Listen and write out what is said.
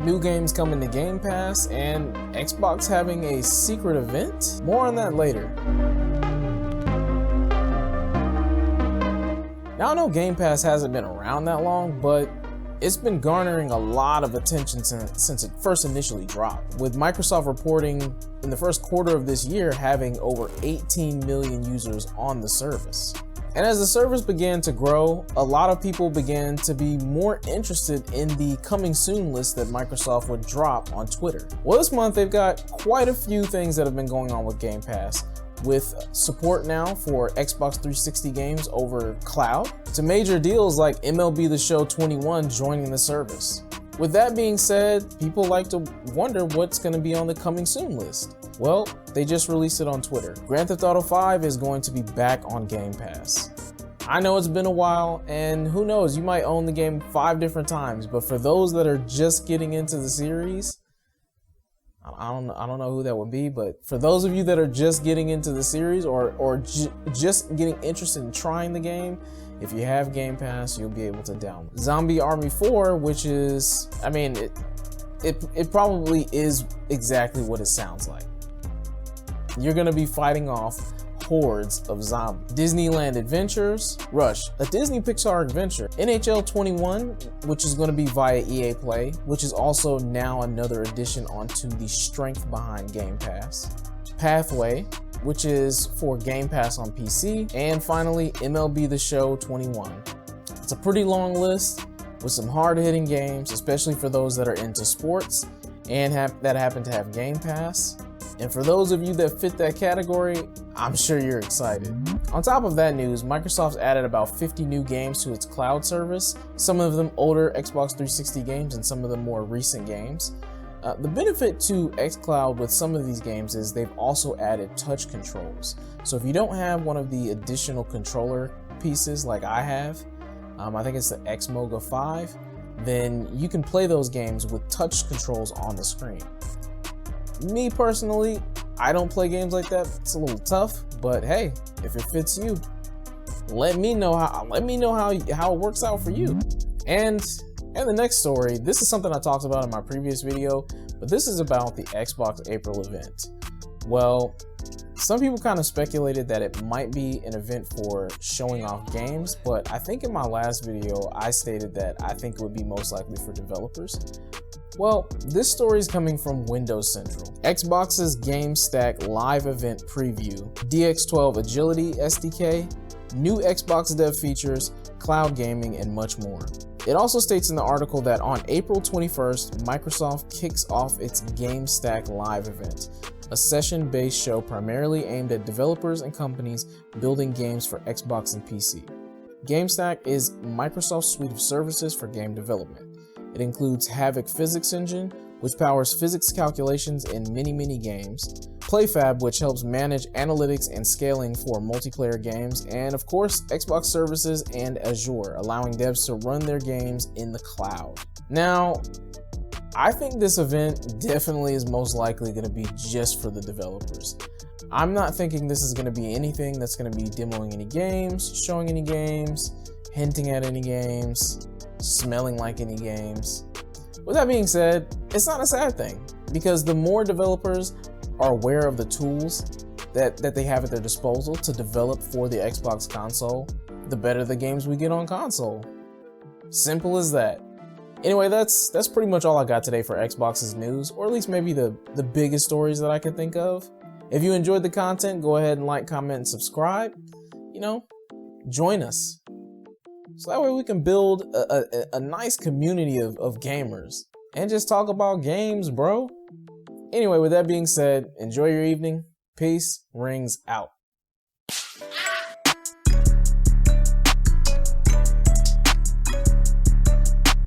new games coming to Game Pass, and Xbox having a secret event? More on that later. Now I know Game Pass hasn't been around that long, but it's been garnering a lot of attention since it first initially dropped, with Microsoft reporting in the first quarter of this year having over 18 million users on the service. And as the service began to grow, a lot of people began to be more interested in the coming soon list that Microsoft would drop on Twitter. Well, this month they've got quite a few things that have been going on with Game Pass, with support now for Xbox 360 games over cloud, to major deals like MLB The Show 21 joining the service. With that being said, people like to wonder what's going to be on the coming soon list. Well, they just released it on Twitter. Grand Theft Auto 5 is going to be back on Game Pass. I know it's been a while, and who knows, you might own the game 5 different times, but for those that are just getting into the series, I don't know who that would be, but for those of you that are just getting into the series or just getting interested in trying the game, if you have Game Pass, you'll be able to download Zombie Army 4, which is, I mean, it probably is exactly what it sounds like. You're gonna be fighting off hordes of zombies. Disneyland Adventures, Rush, a Disney Pixar adventure. NHL 21, which is going to be via EA Play, which is also now another addition onto the strength behind Game Pass. Pathway, which is for Game Pass on PC. And finally, MLB The Show 21. It's a pretty long list with some hard-hitting games, especially for those that are into sports and that happen to have Game Pass. And for those of you that fit that category, I'm sure you're excited. On top of that news, Microsoft's added about 50 new games to its cloud service, some of them older Xbox 360 games and some of them more recent games. The benefit to xCloud with some of these games is they've also added touch controls. So if you don't have one of the additional controller pieces like I have, I think it's the Xmoga 5, then you can play those games with touch controls on the screen. Me personally, I don't play games like that. It's a little tough, but hey, if it fits you, let me know how it works out for you. And the next story, this is something I talked about in my previous video, but this is about the Xbox April event. Well, some people kind of speculated that it might be an event for showing off games, but I think in my last video, I stated that I think it would be most likely for developers. Well, this story is coming from Windows Central. Xbox's GameStack live event preview, DX12 Agility SDK, new Xbox dev features, cloud gaming, and much more. It also states in the article that on April 21st, Microsoft kicks off its GameStack live event, a session-based show primarily aimed at developers and companies building games for Xbox and PC. GameStack is Microsoft's suite of services for game development. It includes Havok Physics Engine, which powers physics calculations in many games, PlayFab, which helps manage analytics and scaling for multiplayer games, and of course, Xbox Services and Azure, allowing devs to run their games in the cloud. Now, I think this event definitely is most likely going to be just for the developers. I'm not thinking this is going to be anything that's going to be demoing any games, showing any games, hinting at any games, smelling like any games. With that being said, it's not a sad thing, because the more developers are aware of the tools that they have at their disposal to develop for the Xbox console, the better the games we get on console. Simple as that. Anyway, that's pretty much all I got today for Xbox's news, or at least maybe the biggest stories that I could think of. If you enjoyed the content, go ahead and like, comment, and subscribe. You know, join us. So that way we can build a nice community of gamers and just talk about games, bro. Anyway, with that being said, enjoy your evening. Peace. Rings out.